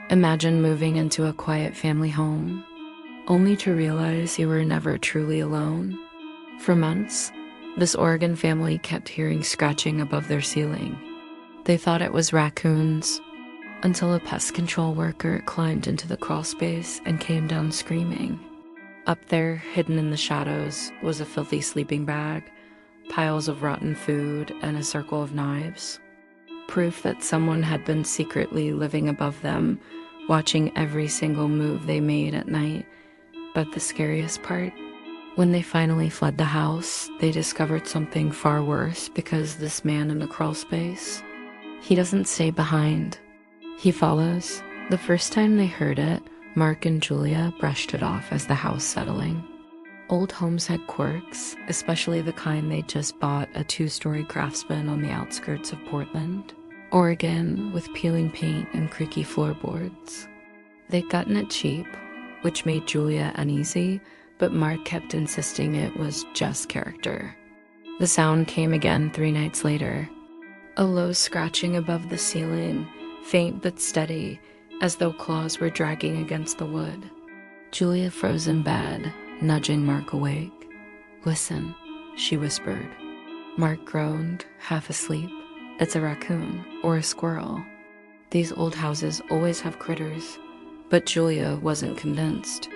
Imagine moving into a quiet family home, only to realize you were never truly alone. For months, this Oregon family kept hearing scratching above their ceiling. They thought it was raccoons, until a pest control worker climbed into the crawlspace and came down screaming. Up there, hidden in the shadows, was a filthy sleeping bag, piles of rotten food, and a circle of knives. Proof that someone had been secretly living above them, watching every single move they made at night. But the scariest part? When they finally fled the house, they discovered something far worse, because this man in the crawlspace, he doesn't stay behind. He follows. The first time they heard it, Mark and Julia brushed it off as the house settling. Old homes had quirks, especially the kind they just bought a 2-story craftsman on the outskirts of Portland, Oregon, with peeling paint and creaky floorboards. They'd gotten it cheap, which made Julia uneasy, but Mark kept insisting it was just character. The sound came again 3 nights later. A low scratching above the ceiling, faint but steady, as though claws were dragging against the wood. Julia froze in bed, nudging Mark awake. "Listen," she whispered. Mark groaned, half asleep. "It's a raccoon, or a squirrel. These old houses always have critters." But Julia wasn't convinced.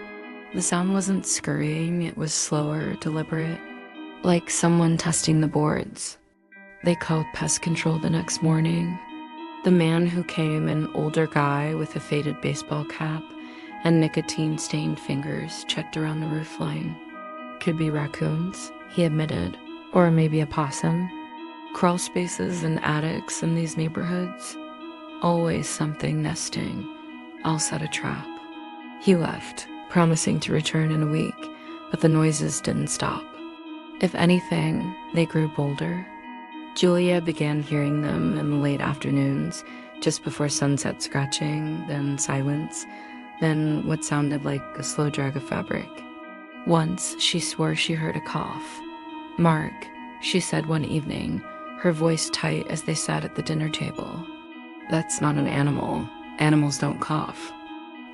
The sound wasn't scurrying, it was slower, deliberate, like someone testing the boards. They called pest control the next morning. The man who came, an older guy with a faded baseball cap and nicotine-stained fingers, checked around the roofline. Could be raccoons, he admitted, or maybe a possum. Crawl spaces and attics in these neighborhoods. Always something nesting. I'll set a trap. He left, promising to return in a week, but the noises didn't stop. If anything, they grew bolder. Julia began hearing them in the late afternoons, just before sunset scratching, then silence, then what sounded like a slow drag of fabric. Once, she swore she heard a cough. "Mark," she said one evening, her voice tight as they sat at the dinner table. "That's not an animal. Animals don't cough."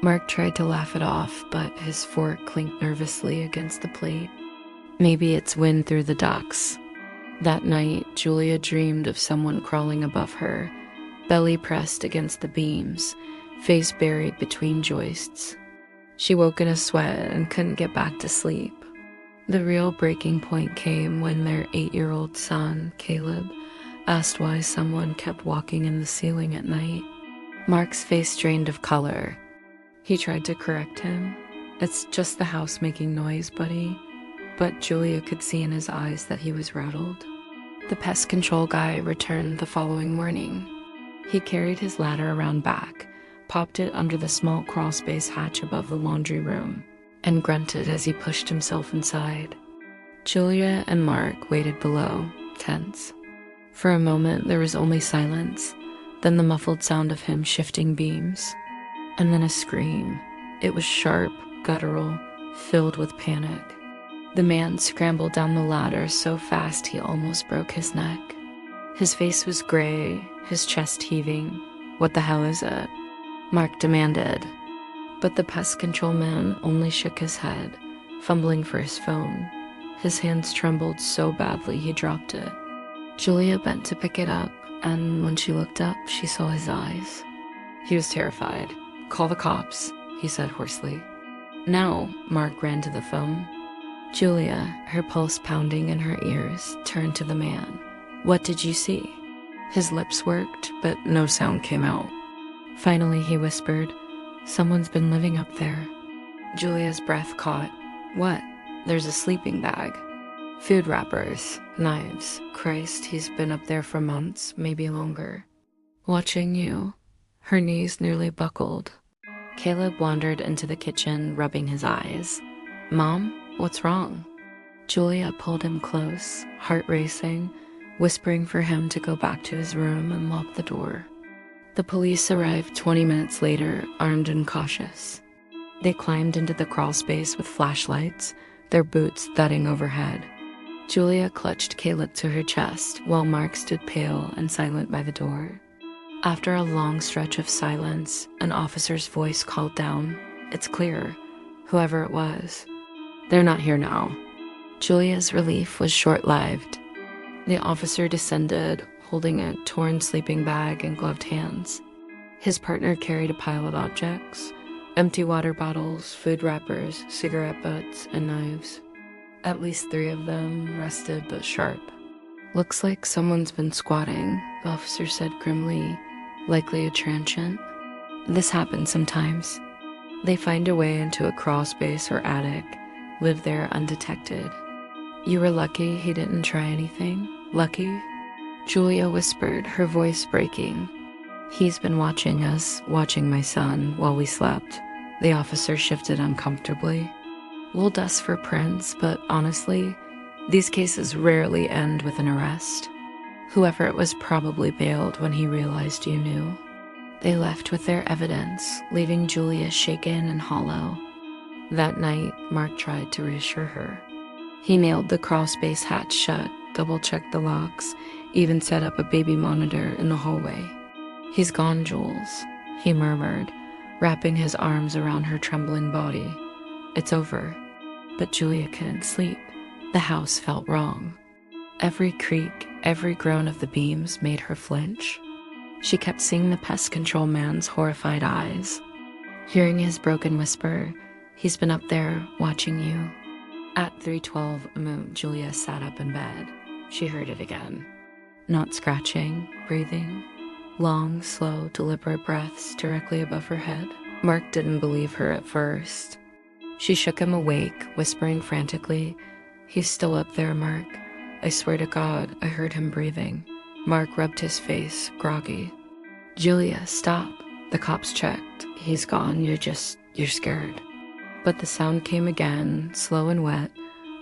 Mark tried to laugh it off, but his fork clinked nervously against the plate. "Maybe it's wind through the ducts." That night, Julia dreamed of someone crawling above her, belly pressed against the beams, face buried between joists. She woke in a sweat and couldn't get back to sleep. The real breaking point came when their 8-year-old son, Caleb, asked why someone kept walking in the ceiling at night. Mark's face drained of color. He tried to correct him. "It's just the house making noise, buddy." But Julia could see in his eyes that he was rattled. The pest control guy returned the following morning. He carried his ladder around back, popped it under the small crawlspace hatch above the laundry room, and grunted as he pushed himself inside. Julia and Mark waited below, tense. For a moment there was only silence, then the muffled sound of him shifting beams, and then a scream. It was sharp, guttural, filled with panic. The man scrambled down the ladder so fast he almost broke his neck. His face was gray, his chest heaving. "What the hell is it?" Mark demanded. But the pest control man only shook his head, fumbling for his phone. His hands trembled so badly he dropped it. Julia bent to pick it up, and when she looked up, she saw his eyes. He was terrified. "Call the cops," he said hoarsely. "No," Mark ran to the phone. Julia, her pulse pounding in her ears, turned to the man. "What did you see?" His lips worked, but no sound came out. Finally, he whispered, "Someone's been living up there." Julia's breath caught. "What?" "There's a sleeping bag. Food wrappers, knives. Christ, he's been up there for months, maybe longer. Watching you." Her knees nearly buckled. Caleb wandered into the kitchen, rubbing his eyes. "Mom? What's wrong?" Julia pulled him close, heart racing, whispering for him to go back to his room and lock the door. The police arrived 20 minutes later, armed and cautious. They climbed into the crawlspace with flashlights, their boots thudding overhead. Julia clutched Caleb to her chest, while Mark stood pale and silent by the door. After a long stretch of silence, an officer's voice called down, "It's clear, whoever it was. They're not here now." Julia's relief was short-lived. The officer descended, holding a torn sleeping bag in gloved hands. His partner carried a pile of objects: empty water bottles, food wrappers, cigarette butts, and knives. At least 3 of them, rusted but sharp. "Looks like someone's been squatting," the officer said grimly, "likely a transient. This happens sometimes. They find a way into a crawlspace or attic, live there undetected. You were lucky he didn't try anything. Lucky?" Julia whispered, her voice breaking. "He's been watching us, watching my son, while we slept." The officer shifted uncomfortably. "We'll dust for prints, but honestly, these cases rarely end with an arrest. Whoever it was probably bailed when he realized you knew." They left with their evidence, leaving Julia shaken and hollow. That night, Mark tried to reassure her. He nailed the crawlspace hatch shut, double-checked the locks, even set up a baby monitor in the hallway. "He's gone, Jules," he murmured, wrapping his arms around her trembling body. "It's over." But Julia couldn't sleep. The house felt wrong. Every creak, every groan of the beams made her flinch. She kept seeing the pest control man's horrified eyes, hearing his broken whisper, "He's been up there, watching you." At 3:12 Julia sat up in bed. She heard it again. Not scratching, breathing. Long, slow, deliberate breaths directly above her head. Mark didn't believe her at first. She shook him awake, whispering frantically, "He's still up there, Mark. I swear to God, I heard him breathing." Mark rubbed his face, groggy. "Julia, stop. The cops checked. He's gone. You're scared." But the sound came again, slow and wet,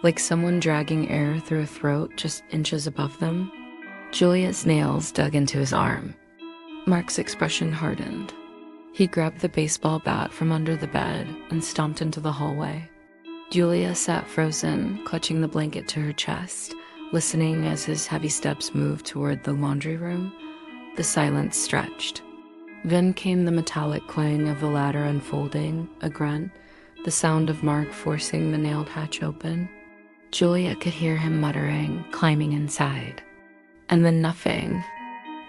like someone dragging air through a throat just inches above them. Julia's nails dug into his arm. Mark's expression hardened. He grabbed the baseball bat from under the bed and stomped into the hallway. Julia sat frozen, clutching the blanket to her chest, listening as his heavy steps moved toward the laundry room. The silence stretched. Then came the metallic clang of the ladder unfolding, a grunt, the sound of Mark forcing the nailed hatch open. Julia could hear him muttering, climbing inside. And then nothing.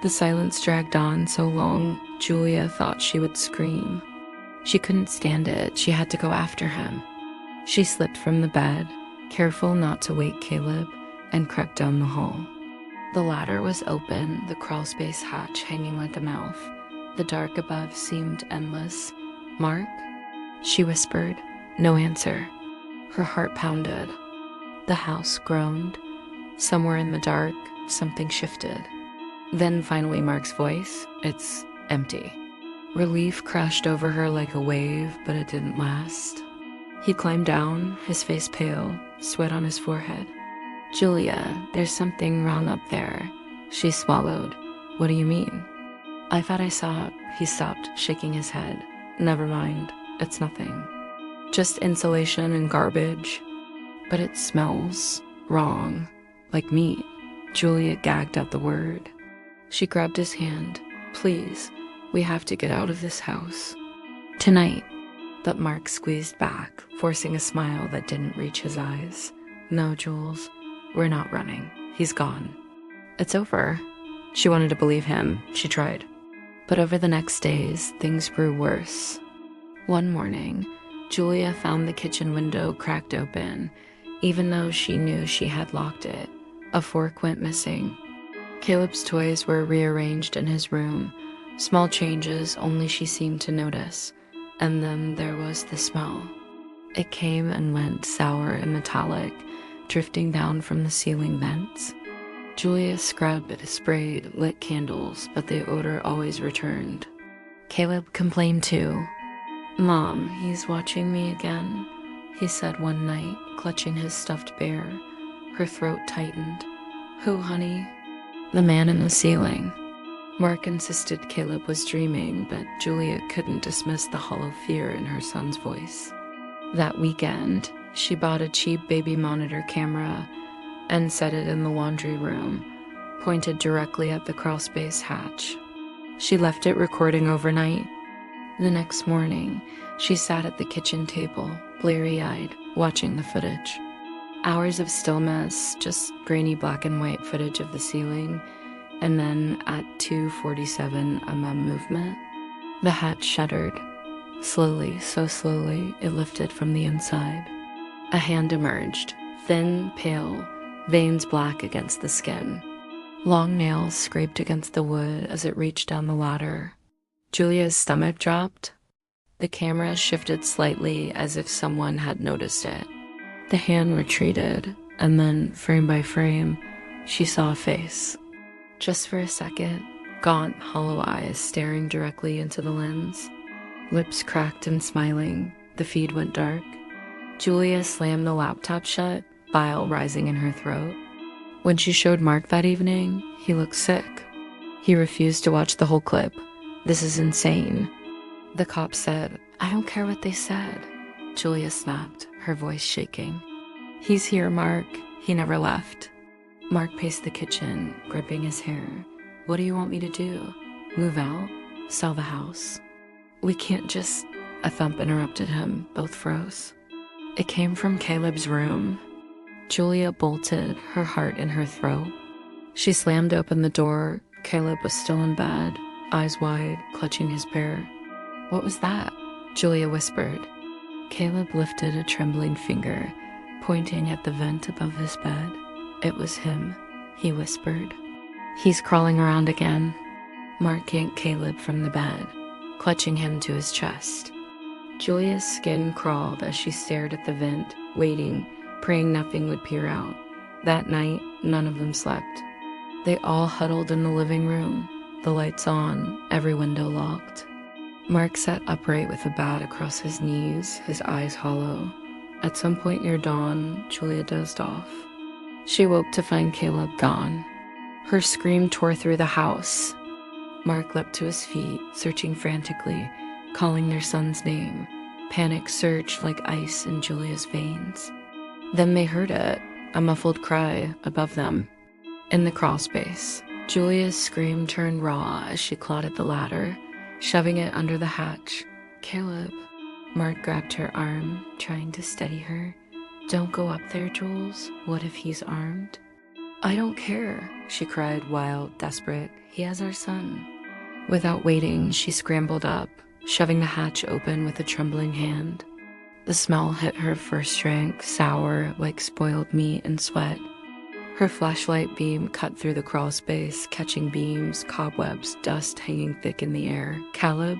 The silence dragged on so long, Julia thought she would scream. She couldn't stand it. She had to go after him. She slipped from the bed, careful not to wake Caleb, and crept down the hall. The ladder was open, the crawlspace hatch hanging like a mouth. The dark above seemed endless. "Mark?" she whispered. No answer. Her heart pounded. The house groaned. Somewhere in the dark, something shifted. Then finally Mark's voice. "It's empty." Relief crashed over her like a wave, but it didn't last. He climbed down, his face pale, sweat on his forehead. "Julia, there's something wrong up there." She swallowed. "What do you mean?" "I thought I saw..." He stopped, shaking his head. "Never mind. It's nothing. Just insulation and garbage. But it smells wrong, like meat." Julia gagged at the word. She grabbed his hand. "Please, we have to get out of this house. Tonight." But Mark squeezed back, forcing a smile that didn't reach his eyes. "No, Jules, we're not running. He's gone. It's over." She wanted to believe him. She tried. But over the next days, things grew worse. One morning, Julia found the kitchen window cracked open, even though she knew she had locked it. A fork went missing. Caleb's toys were rearranged in his room, small changes only she seemed to notice. And then there was the smell. It came and went, sour and metallic, drifting down from the ceiling vents. Julia scrubbed, sprayed, lit candles, but the odor always returned. Caleb complained too. "Mom, he's watching me again," he said one night, clutching his stuffed bear. Her throat tightened. "Who, honey?" "The man in the ceiling." Mark insisted Caleb was dreaming, but Julia couldn't dismiss the hollow fear in her son's voice. That weekend, she bought a cheap baby monitor camera and set it in the laundry room, pointed directly at the crawlspace hatch. She left it recording overnight. The next morning, she sat at the kitchen table, bleary-eyed, watching the footage. Hours of stillness, just grainy black and white footage of the ceiling, and then at 2:47 mm movement, the hatch shuddered. Slowly, so slowly, it lifted from the inside. A hand emerged, thin, pale, veins black against the skin. Long nails scraped against the wood as it reached down the ladder. Julia's stomach dropped. The camera shifted slightly as if someone had noticed it. The hand retreated, and then, frame by frame, she saw a face. Just for a second, gaunt, hollow eyes staring directly into the lens. Lips cracked and smiling, the feed went dark. Julia slammed the laptop shut, bile rising in her throat. When she showed Mark that evening, he looked sick. He refused to watch the whole clip. "This is insane." The cop said, "I don't care what they said." Julia snapped, her voice shaking. "He's here, Mark. He never left." Mark paced the kitchen, gripping his hair. "What do you want me to do? Move out? Sell the house?" "We can't just..." A thump interrupted him. Both froze. It came from Caleb's room. Julia bolted, her heart in her throat. She slammed open the door. Caleb was still in bed, eyes wide, clutching his bear. "What was that?" Julia whispered. Caleb lifted a trembling finger, pointing at the vent above his bed. "It was him," he whispered. "He's crawling around again." Mark yanked Caleb from the bed, clutching him to his chest. Julia's skin crawled as she stared at the vent, waiting, praying nothing would peer out. That night, none of them slept. They all huddled in the living room, the lights on, every window locked. Mark sat upright with a bat across his knees, his eyes hollow. At some point near dawn, Julia dozed off. She woke to find Caleb gone. Her scream tore through the house. Mark leapt to his feet, searching frantically, calling their son's name. Panic surged like ice in Julia's veins. Then they heard it, a muffled cry above them. In the crawlspace, Julia's scream turned raw as she clawed at the ladder, shoving it under the hatch. "Caleb." Mark grabbed her arm, trying to steady her. "Don't go up there, Jules. What if he's armed?" "I don't care," she cried, wild, desperate. "He has our son." Without waiting, she scrambled up, shoving the hatch open with a trembling hand. The smell hit her first drink, sour, like spoiled meat and sweat. Her flashlight beam cut through the crawlspace, catching beams, cobwebs, dust hanging thick in the air. "Caleb?"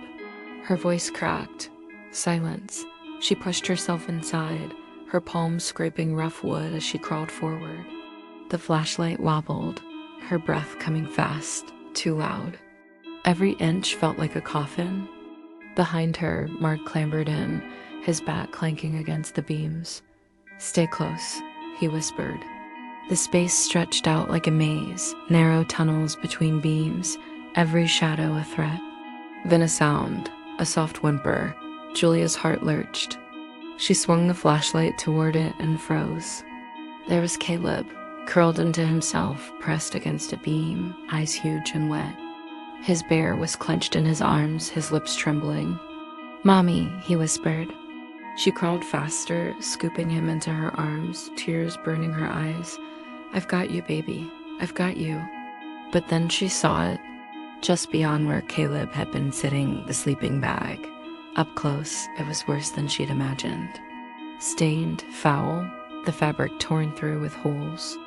Her voice cracked. Silence. She pushed herself inside, her palms scraping rough wood as she crawled forward. The flashlight wobbled, her breath coming fast, too loud. Every inch felt like a coffin. Behind her, Mark clambered in, his back clanking against the beams. "Stay close," he whispered. The space stretched out like a maze, narrow tunnels between beams, every shadow a threat. Then a sound, a soft whimper. Julia's heart lurched. She swung the flashlight toward it and froze. There was Caleb, curled into himself, pressed against a beam, eyes huge and wet. His bear was clenched in his arms, his lips trembling. "Mommy," he whispered. She crawled faster, scooping him into her arms, tears burning her eyes. "I've got you, baby. I've got you." But then she saw it, just beyond where Caleb had been sitting, the sleeping bag. Up close, it was worse than she'd imagined. Stained, foul, the fabric torn through with holes.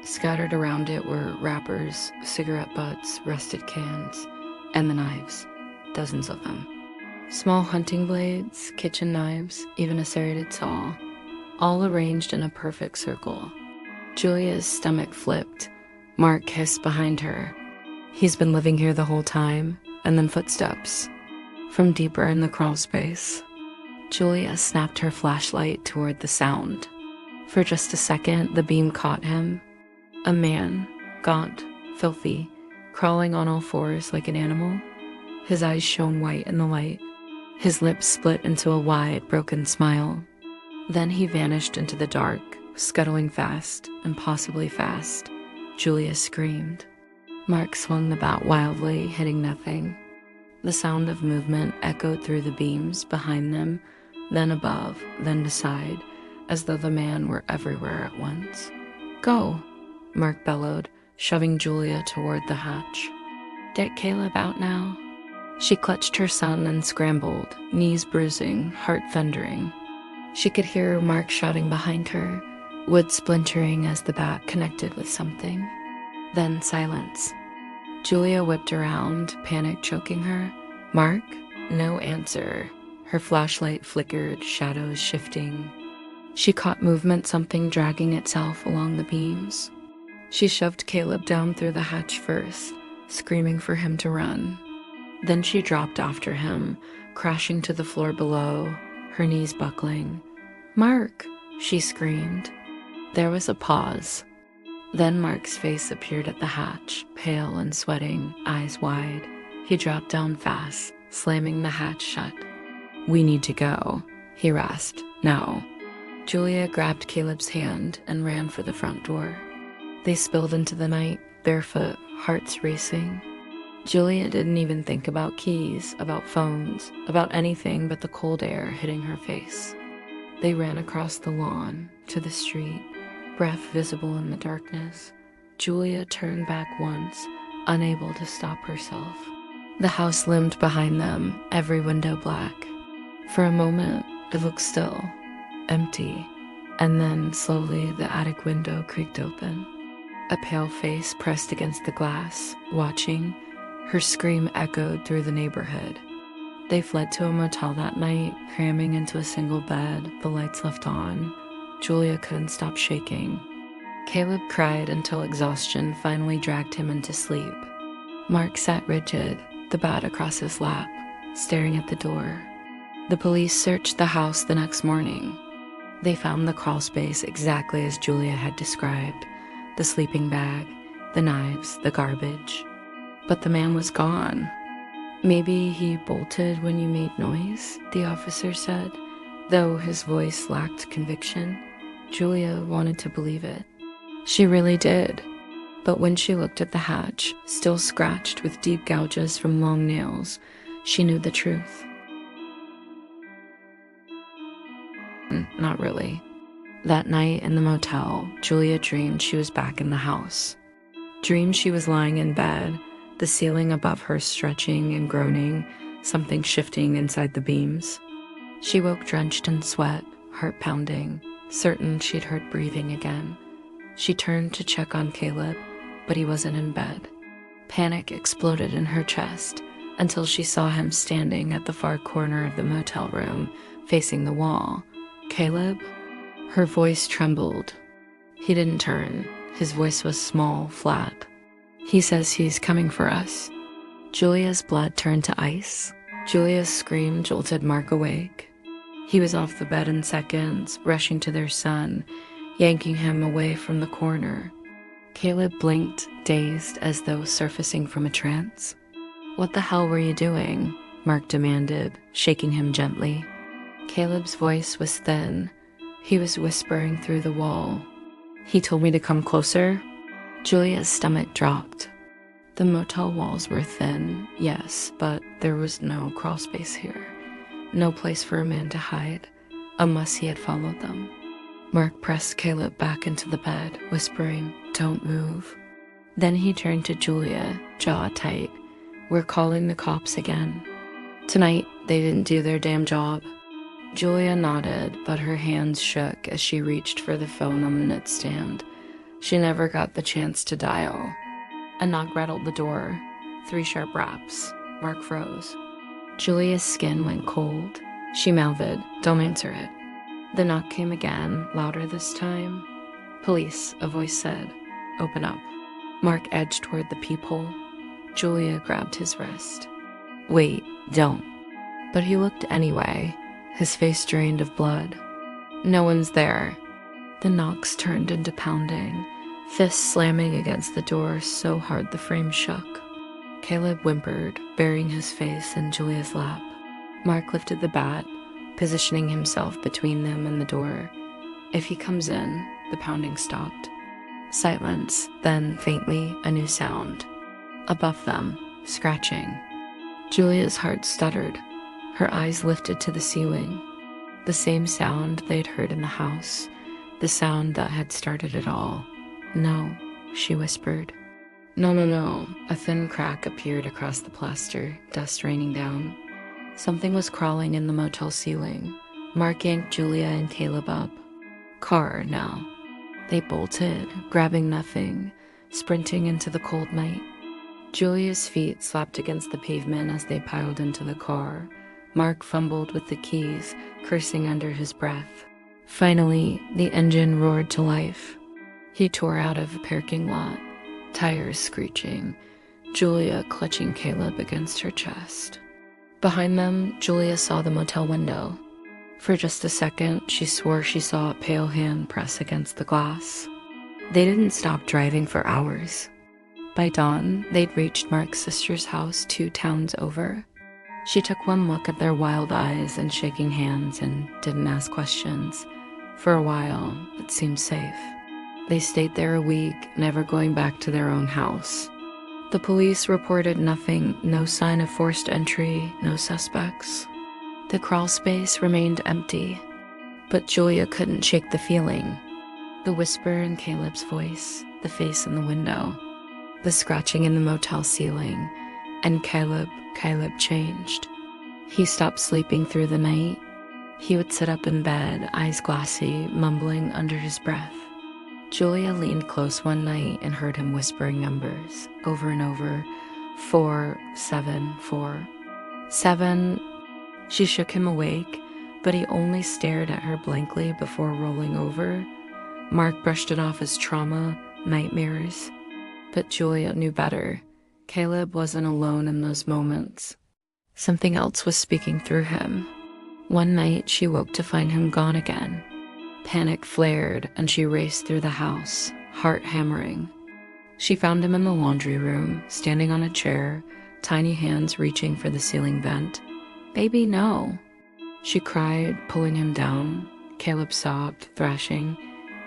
Scattered around it were wrappers, cigarette butts, rusted cans, and the knives, dozens of them. Small hunting blades, kitchen knives, even a serrated saw, all arranged in a perfect circle. Julia's stomach flipped. Mark hissed behind her. He's been living here the whole time, and then footsteps. From deeper in the crawlspace. Julia snapped her flashlight toward the sound. For just a second, the beam caught him. A man, gaunt, filthy, crawling on all fours like an animal. His eyes shone white in the light. His lips split into a wide, broken smile. Then he vanished into the dark, scuttling fast, impossibly fast. Julia screamed. Mark swung the bat wildly, hitting nothing. The sound of movement echoed through the beams behind them, then above, then beside, as though the man were everywhere at once. "Go," Mark bellowed, shoving Julia toward the hatch. "Get Caleb out now." She clutched her son and scrambled, knees bruising, heart thundering. She could hear Mark shouting behind her, wood splintering as the bat connected with something. Then silence. Julia whipped around, panic choking her. Mark? No answer. Her flashlight flickered, shadows shifting. She caught movement, something dragging itself along the beams. She shoved Caleb down through the hatch first, screaming for him to run. Then she dropped after him, crashing to the floor below, her knees buckling. "Mark!" she screamed. There was a pause. Then Mark's face appeared at the hatch, pale and sweating, eyes wide. He dropped down fast, slamming the hatch shut. "We need to go," he rasped. "Now." Julia grabbed Caleb's hand and ran for the front door. They spilled into the night, barefoot, hearts racing. Julia didn't even think about keys, about phones, about anything but the cold air hitting her face. They ran across the lawn, to the street, breath visible in the darkness. Julia turned back once, unable to stop herself. The house loomed behind them, every window black. For a moment, it looked still, empty, and then slowly the attic window creaked open. A pale face pressed against the glass, watching. Her scream echoed through the neighborhood. They fled to a motel that night, cramming into a single bed, the lights left on. Julia couldn't stop shaking. Caleb cried until exhaustion finally dragged him into sleep. Mark sat rigid, the bat across his lap, staring at the door. The police searched the house the next morning. They found the crawlspace exactly as Julia had described. The sleeping bag, the knives, the garbage. But the man was gone. "Maybe he bolted when you made noise," the officer said, though his voice lacked conviction. Julia wanted to believe it. She really did. But when she looked at the hatch, still scratched with deep gouges from long nails, she knew the truth. Not really. That night in the motel, Julia dreamed she was back in the house. Dreamed she was lying in bed, the ceiling above her stretching and groaning, something shifting inside the beams. She woke drenched in sweat, heart pounding, certain she'd heard breathing again. She turned to check on Caleb, but he wasn't in bed. Panic exploded in her chest until she saw him standing at the far corner of the motel room, facing the wall. "Caleb?" Her voice trembled. He didn't turn. His voice was small, flat. "He says he's coming for us." Julia's blood turned to ice. Julia's scream jolted Mark awake. He was off the bed in seconds, rushing to their son, yanking him away from the corner. Caleb blinked, dazed, as though surfacing from a trance. "What the hell were you doing?" Mark demanded, shaking him gently. Caleb's voice was thin. He was whispering through the wall. "He told me to come closer." Julia's stomach dropped. The motel walls were thin, yes, but there was no crawlspace here. No place for a man to hide, unless he had followed them. Mark pressed Caleb back into the bed, whispering, "Don't move." Then he turned to Julia, jaw tight. "We're calling the cops again. Tonight, they didn't do their damn job." Julia nodded, but her hands shook as she reached for the phone on the nightstand. She never got the chance to dial. A knock rattled the door. 3 sharp raps. Mark froze. Julia's skin went cold. She mouthed, "Don't answer it." The knock came again, louder this time. "Police," a voice said. "Open up." Mark edged toward the peephole. Julia grabbed his wrist. "Wait, don't." But he looked anyway, his face drained of blood. "No one's there." The knocks turned into pounding, fists slamming against the door so hard the frame shook. Caleb whimpered, burying his face in Julia's lap. Mark lifted the bat, positioning himself between them and the door. If he comes in, the pounding stopped. Silence, then faintly a new sound. Above them, scratching. Julia's heart stuttered. Her eyes lifted to the ceiling. The same sound they'd heard in the house, the sound that had started it all. "No," she whispered. "No, no, no." A thin crack appeared across the plaster, dust raining down. Something was crawling in the motel ceiling. Mark yanked Julia and Caleb up. Car, now. They bolted, grabbing nothing, sprinting into the cold night. Julia's feet slapped against the pavement as they piled into the car. Mark fumbled with the keys, cursing under his breath. Finally, the engine roared to life. He tore out of a parking lot, tires screeching, Julia clutching Caleb against her chest. Behind them, Julia saw the motel window. For just a second, she swore she saw a pale hand press against the glass. They didn't stop driving for hours. By dawn, they'd reached Mark's sister's house 2 towns over. She took one look at their wild eyes and shaking hands and didn't ask questions. For a while, it seemed safe. They stayed there a week, never going back to their own house. The police reported nothing, no sign of forced entry, no suspects. The crawlspace remained empty, but Julia couldn't shake the feeling. The whisper in Caleb's voice, the face in the window, the scratching in the motel ceiling, and Caleb changed. He stopped sleeping through the night. He would sit up in bed, eyes glassy, mumbling under his breath. Julia leaned close one night and heard him whispering numbers, over and over. 4, 7, 4. 7. She shook him awake, but he only stared at her blankly before rolling over. Mark brushed it off as trauma, nightmares. But Julia knew better. Caleb wasn't alone in those moments. Something else was speaking through him. One night, she woke to find him gone again. Panic flared, and she raced through the house, heart hammering. She found him in the laundry room, standing on a chair, tiny hands reaching for the ceiling vent. "Baby, no." She cried, pulling him down. Caleb sobbed, thrashing.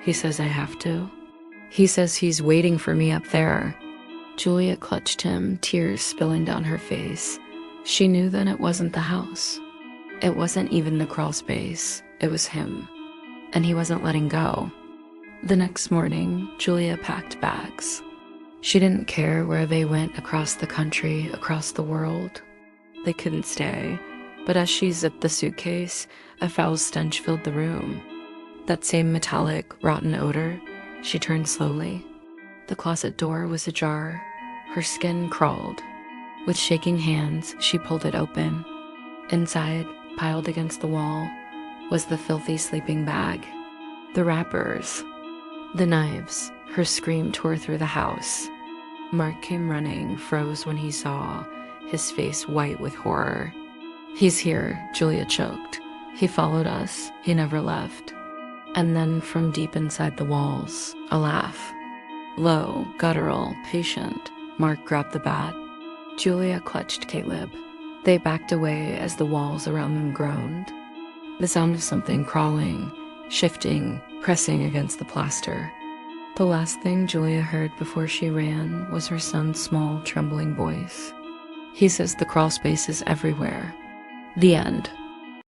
"He says I have to. He says he's waiting for me up there." Julia clutched him, tears spilling down her face. She knew then it wasn't the house. It wasn't even the crawlspace. It was him. And he wasn't letting go. The next morning, Julia packed bags. She didn't care where they went across the country, across the world. They couldn't stay, but as she zipped the suitcase, a foul stench filled the room. That same metallic, rotten odor. She turned slowly. The closet door was ajar. Her skin crawled. With shaking hands, she pulled it open. Inside, piled against the wall, was the filthy sleeping bag. The wrappers. The knives. Her scream tore through the house. Mark came running, froze when he saw, his face white with horror. "He's here," Julia choked. "He followed us. He never left." And then from deep inside the walls, a laugh. Low, guttural, patient, Mark grabbed the bat. Julia clutched Caleb. They backed away as the walls around them groaned. The sound of something crawling, shifting, pressing against the plaster. The last thing Julia heard before she ran was her son's small, trembling voice. "He says the crawlspace is everywhere." The end.